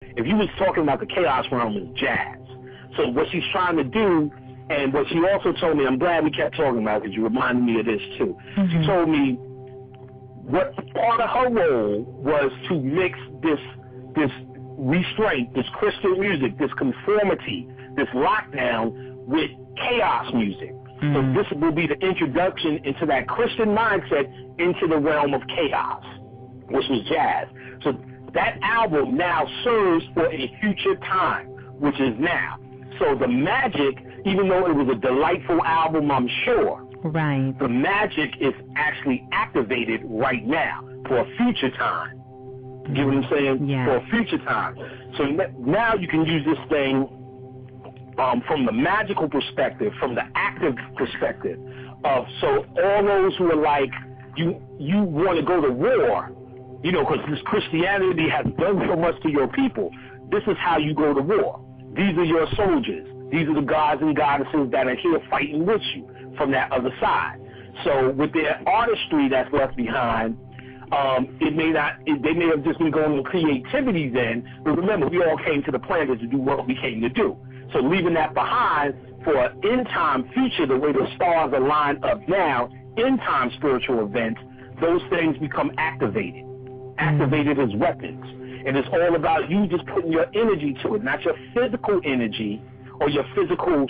If you was talking about the chaos realm as jazz. So what she's trying to do, and what she also told me, I'm glad we kept talking about it because you reminded me of this too. She told me what part of her role was to mix this restraint, this Christian music, this conformity, this lockdown with chaos music. So this will be the introduction into that Christian mindset into the realm of chaos, which was jazz. So that album now serves for a future time, which is now. So the magic, even though it was a delightful album, I'm sure, right, the magic is actually activated right now for a future time. You get what I'm saying? Yeah. For a future time. So now you can use this thing from the magical perspective, from the active perspective of, so all those who are like, you want to go to war, you know, because this Christianity has done so much to your people. This is how you go to war. These are your soldiers. These are the gods and goddesses that are here fighting with you from that other side. So with their artistry that's left behind, they may have just been going with creativity then, but remember, we all came to the planet to do what we came to do. So leaving that behind for an end-time future, the way the stars are lined up now, end-time spiritual events, those things become activated as weapons. And it's all about you just putting your energy to it, not your physical energy or your physical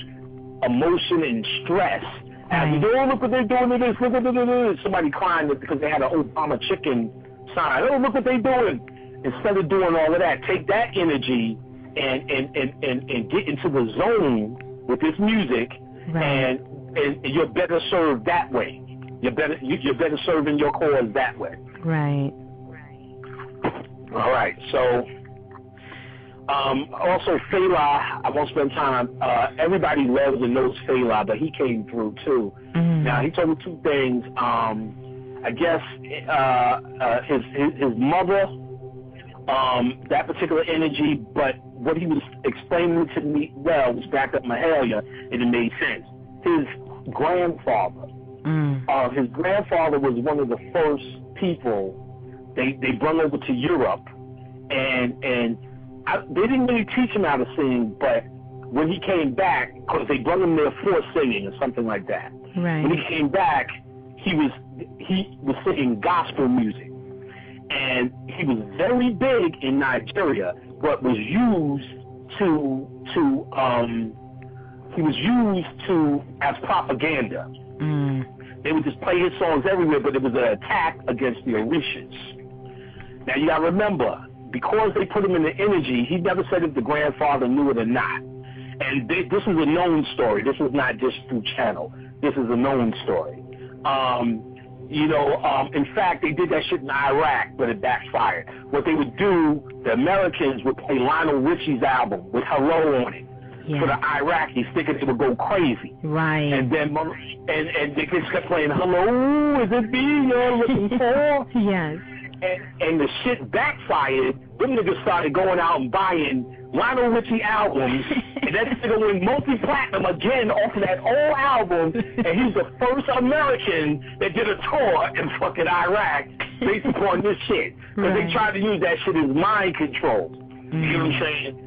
emotion and stress. And oh, look what they're doing to this, look at this. Somebody crying because they had an Obama chicken sign. Oh, look what they're doing. Instead of doing all of that, take that energy and get into the zone with this music, and you're better served that way. You're better serving your cause that way. Right. All right. So, also Fela, I won't spend time. Everybody loves and knows Fela, but he came through too. Now he told me two things. I guess his mother, that particular energy, but what he was explaining to me was backed up Mahalia, and it made sense. His grandfather, was one of the first people they brought over to Europe, and they didn't really teach him how to sing, but when he came back, because they brought him there for singing or something like that. Right. When he came back, he was singing gospel music, and he was very big in Nigeria, but was used as propaganda. They would just play his songs everywhere, but it was an attack against the Orishas. Now you gotta remember, because they put him in the energy, he never said if the grandfather knew it or not. And this is a known story. This was not just through channel. This is a known story. In fact, they did that shit in Iraq, but it backfired. What they would do, the Americans would play Lionel Richie's album with Hello on it. For the Iraqis, thinking it would go crazy. Right. And then and they just kept playing, hello, is it me you're looking for? Yes. And the shit backfired. Them niggas started going out and buying Lionel Richie albums, and that nigga went multi-platinum again off of that old album, and he's the first American that did a tour in fucking Iraq based upon this shit. Because they tried to use that shit as mind control. You know what I'm saying?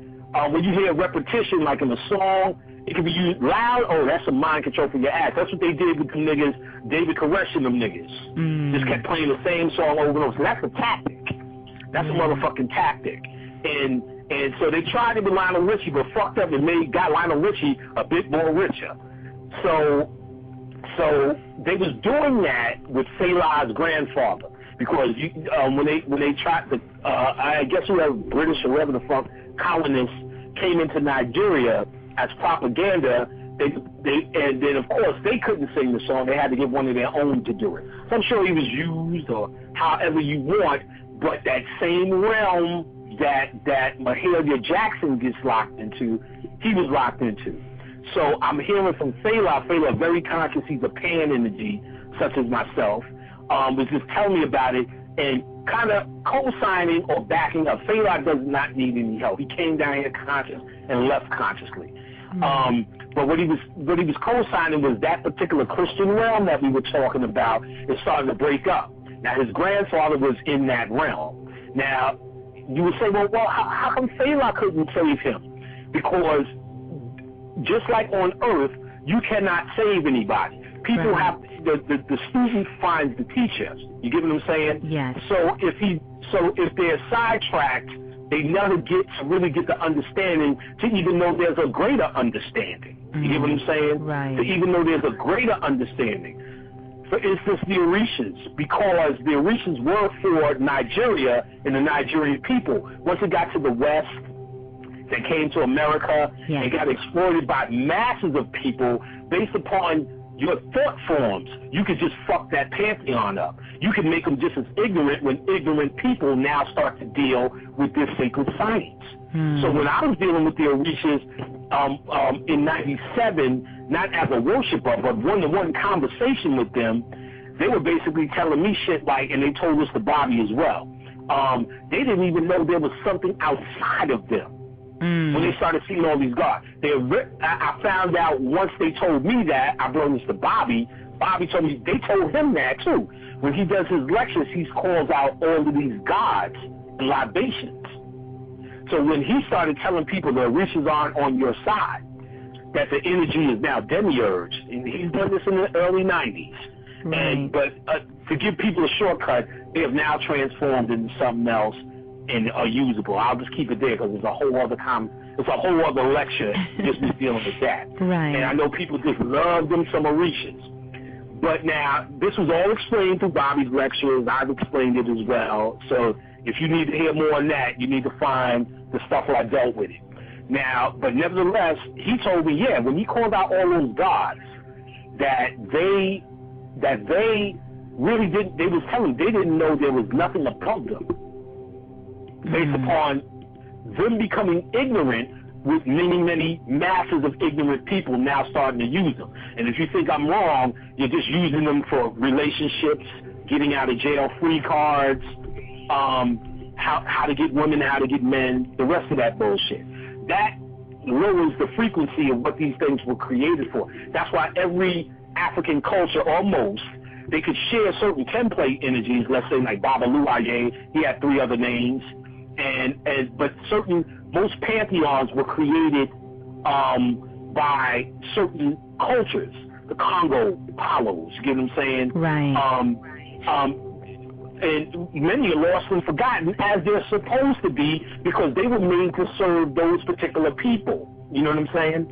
When you hear repetition, like in a song, it can be used loud. Oh, that's some mind control for your ass. That's what they did with them niggas, David Koresh and them niggas. Just kept playing the same song over and over. So that's a tactic. That's a motherfucking tactic. And so they tried it with Lionel Richie, but fucked up and got Lionel Richie a bit more richer. So they was doing that with Fela's grandfather, because when they tried to, I guess whoever British or whatever the fuck colonists came into Nigeria as propaganda, and then of course they couldn't sing the song. They had to get one of their own to do it. So I'm sure he was used or however you want, but that same realm that Mahalia Jackson gets locked into, he was locked into. So I'm hearing from Fela very conscious, he's a pan energy, such as myself, was just telling me about it and kind of co-signing or backing up. Fela does not need any help. He came down here conscious and left consciously. But what he was co-signing was that particular Christian realm that we were talking about is starting to break up. Now his grandfather was in that realm. Now you would say, well, how come Fela couldn't save him? Because just like on Earth, you cannot save anybody. People have the student finds the teacher. You get what I'm saying? Yes. So if they're sidetracked, they never get to really get the understanding to even know there's a greater understanding. You get what I'm saying? Right. To even know there's a greater understanding. For instance, the Orishas, because the Orishas were for Nigeria and the Nigerian people. Once it got to the West, they came to America, yes. and got exploited by masses of people based upon your thought forms. You could just fuck that pantheon up. You can make them just as ignorant when ignorant people now start to deal with this sacred science. So when I was dealing with the Orishas in 97, not as a worshiper, but one-to-one conversation with them, they were basically telling me shit like, and they told us to Bobby as well, they didn't even know there was something outside of them. When they started seeing all these gods. I found out once they told me that, I brought this to Bobby. Bobby told me they told him that too. When he does his lectures, he calls out all of these gods and libations. So when he started telling people the Orishas aren't on your side, that the energy is now demiurge, and he's done this in the early 90s. Right. But to give people a shortcut, they have now transformed into something else and are usable. I'll just keep it there because it's a whole other lecture just me dealing with that. Right. And I know people just love them some Orishas. But now, this was all explained through Bobby's lectures. I've explained it as well. So if you need to hear more on that, you need to find the stuff where I dealt with it. Now, but nevertheless, he told me, when he called out all those gods, that they really didn't, they was telling they didn't know there was nothing above them. Based upon them becoming ignorant with many masses of ignorant people now starting to use them. And if you think I'm wrong, you're just using them for relationships, getting out of jail free cards, how to get women, how to get men, the rest of that bullshit. That lowers the frequency of what these things were created for. That's why every African culture, almost, they could share certain template energies, let's say like Baba Luaye, he had 3 other names, but most pantheons were created by certain cultures. The Congo Palos, you get what I'm saying? Right. And many are lost and forgotten, as they're supposed to be, because they were made to serve those particular people. You know what I'm saying?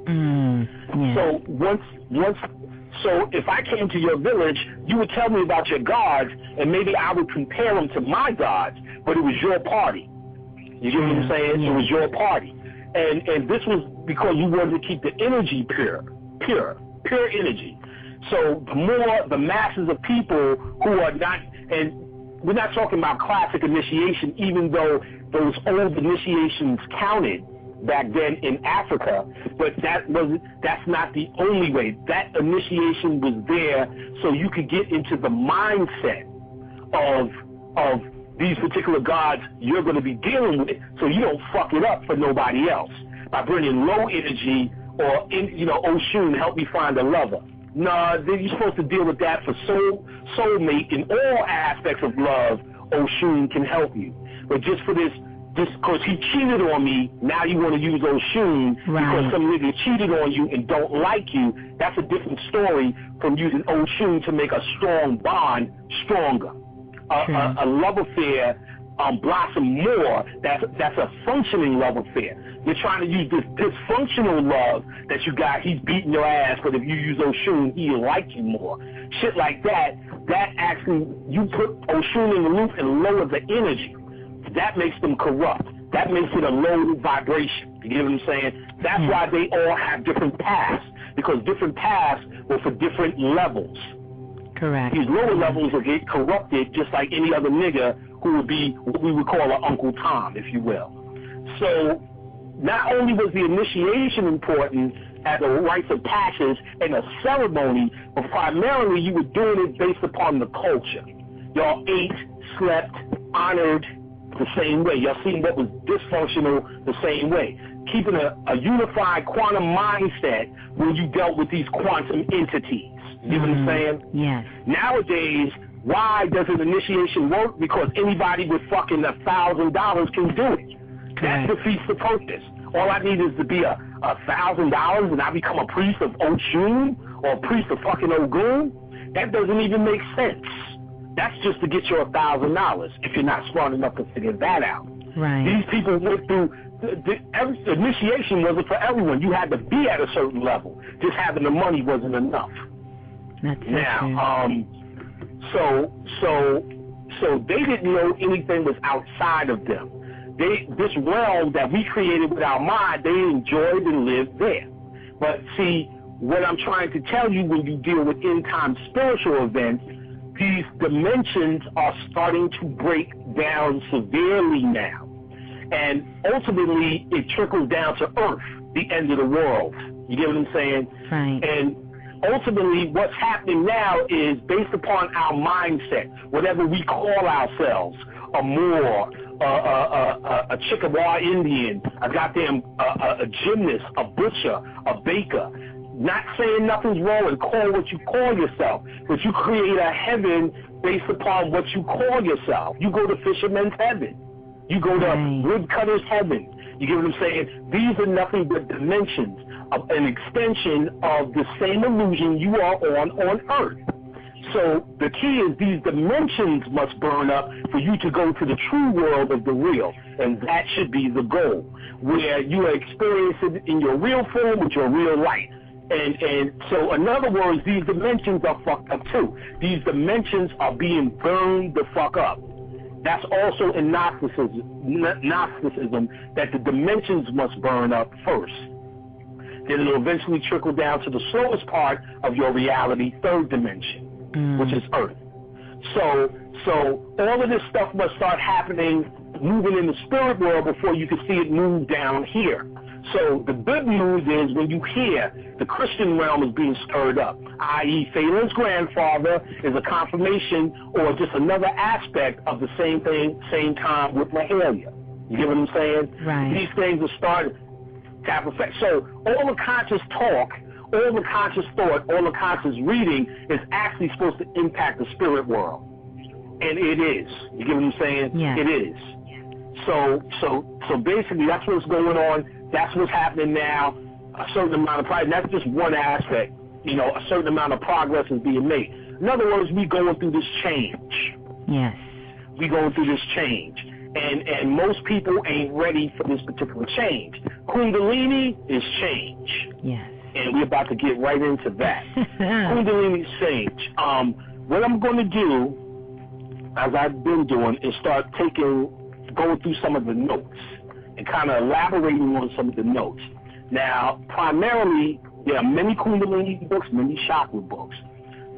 Yeah. So if I came to your village, you would tell me about your gods, and maybe I would compare them to my gods, but it was your party. You get what I'm saying? Yeah. It was your party. And this was because you wanted to keep the energy pure energy. So the masses of people who are not, and we're not talking about classic initiation, even though those old initiations counted back then in Africa, but that's not the only way. That initiation was there so you could get into the mindset of these particular gods you're going to be dealing with, so you don't fuck it up for nobody else by bringing low energy or Oshun, help me find a lover. No, you're supposed to deal with that for soulmate in all aspects of love. Oshun can help you, but just for this because he cheated on me, now you want to use Oshun because some nigga cheated on you and don't like you. That's a different story from using Oshun to make a strong bond stronger. A love affair blossom more. That's a functioning love affair. You're trying to use this dysfunctional love that you got. He's beating your ass, but if you use Oshun, he'll like you more. Shit like that. That actually, you put Oshun in the loop and lower the energy. That makes them corrupt. That makes it a low vibration. You get what I'm saying? That's why they all have different paths, because different paths were for different levels. Correct. These lower levels will get corrupted just like any other nigga who would be what we would call an Uncle Tom, if you will. So not only was the initiation important as a rites of passage and a ceremony, but primarily you were doing it based upon the culture. Y'all ate, slept, honored the same way. Y'all seen what was dysfunctional the same way. Keeping a unified quantum mindset when you dealt with these quantum entities. You know what I'm saying? Yes. Nowadays, Why does an initiation work? Because anybody with fucking $1,000 can do it. That defeats the purpose. All I need is to be $1,000 and I become a priest of Oshun or a priest of fucking Ogun. That doesn't even make sense. That's just to get your $1,000 if you're not smart enough to figure that out. Right. These people went through, the initiation wasn't for everyone. You had to be at a certain level. Just having the money wasn't enough. That's now, so they didn't know anything was outside of them. This realm that we created with our mind, they enjoyed and lived there. But see, what I'm trying to tell you, when you deal with end-time spiritual events, these dimensions are starting to break down severely now. And ultimately, it trickles down to Earth, the end of the world. You get what I'm saying? Right. And ultimately, what's happening now is based upon our mindset, whatever we call ourselves, a Moor, a Chickasaw Indian, a gymnast, a butcher, a baker. Not saying nothing's wrong and call what you call yourself, but you create a heaven based upon what you call yourself. You go to fisherman's heaven. You go to woodcutter's heaven. You get what I'm saying? These are nothing but dimensions, an extension of the same illusion you are on Earth. So the key is these dimensions must burn up for you to go to the true world of the real, and that should be the goal, where you are experiencing it in your real form with your real light. And so, in other words, these dimensions are fucked up too. These dimensions are being burned the fuck up. That's also in Gnosticism, that the dimensions must burn up first. Then it'll eventually trickle down to the slowest part of your reality, third dimension, which is Earth. So all of this stuff must start happening, moving in the spirit world before you can see it move down here. So the good news is when you hear the Christian realm is being stirred up, i.e. Phelan's grandfather is a confirmation or just another aspect of the same thing, same time with Mahalia. You get what I'm saying? Right. These things are starting to have effect. So all the conscious talk, all the conscious thought, all the conscious reading is actually supposed to impact the spirit world. And it is. You get what I'm saying? Yeah. It is. So basically that's what's going on. That's what's happening now. A certain amount of progress. That's just one aspect. You know, a certain amount of progress is being made. In other words, we going through this change. Yes. We going through this change. And most people ain't ready for this particular change. Kundalini is change. Yes. And we're about to get right into that. Kundalini is change. What I'm going to do, as I've been doing, is start going through some of the notes and kind of elaborating on some of the notes. Now, primarily, there are many Kundalini books, many chakra books.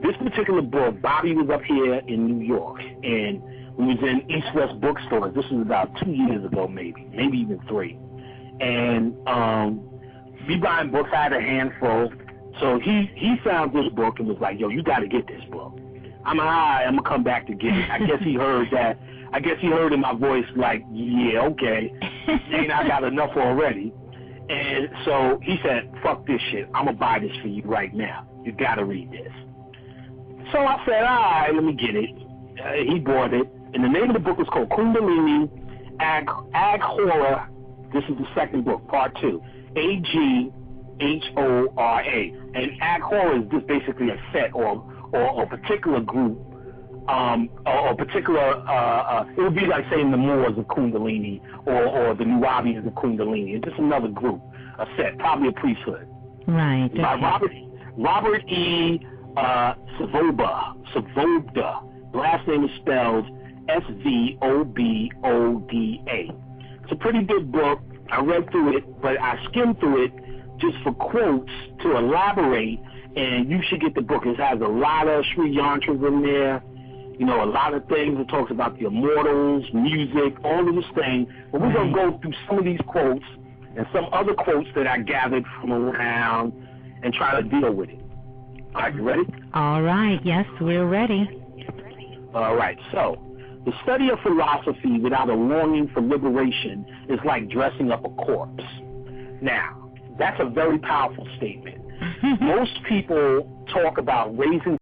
This particular book, Bobby was up here in New York, and we was in East-West bookstores. This was about 2 years ago, maybe even 3. And we buying books. I had a handful. So he found this book and was like, yo, you got to get this book. I'm going to come back to get it. I guess he heard that. I guess he heard in my voice like, yeah, okay. And I got enough already. And so he said, fuck this shit. I'm going to buy this for you right now. You got to read this. So I said, all right, let me get it. He bought it. And the name of the book is called Kundalini Ag Horror. This is the second book, part 2. AGHORA. And Ag Horror is just basically a set or a particular group. Or particular, it would be like saying the Moors of Kundalini or the Nuwabis of Kundalini. It's just another group, a set, probably a priesthood. Right. Okay. By Robert E. Svoboda. Last name is spelled Svoboda. It's a pretty good book. I read through it, but I skimmed through it just for quotes to elaborate, and you should get the book. It has a lot of Sri Yantras in there. You know, a lot of things. It talks about the immortals, music, all of this thing. But we're going to go through some of these quotes and some other quotes that I gathered from around and try to deal with it. All right, you ready? All right. Yes, we're ready. All right. So, the study of philosophy without a longing for liberation is like dressing up a corpse. Now, that's a very powerful statement. Most people talk about raising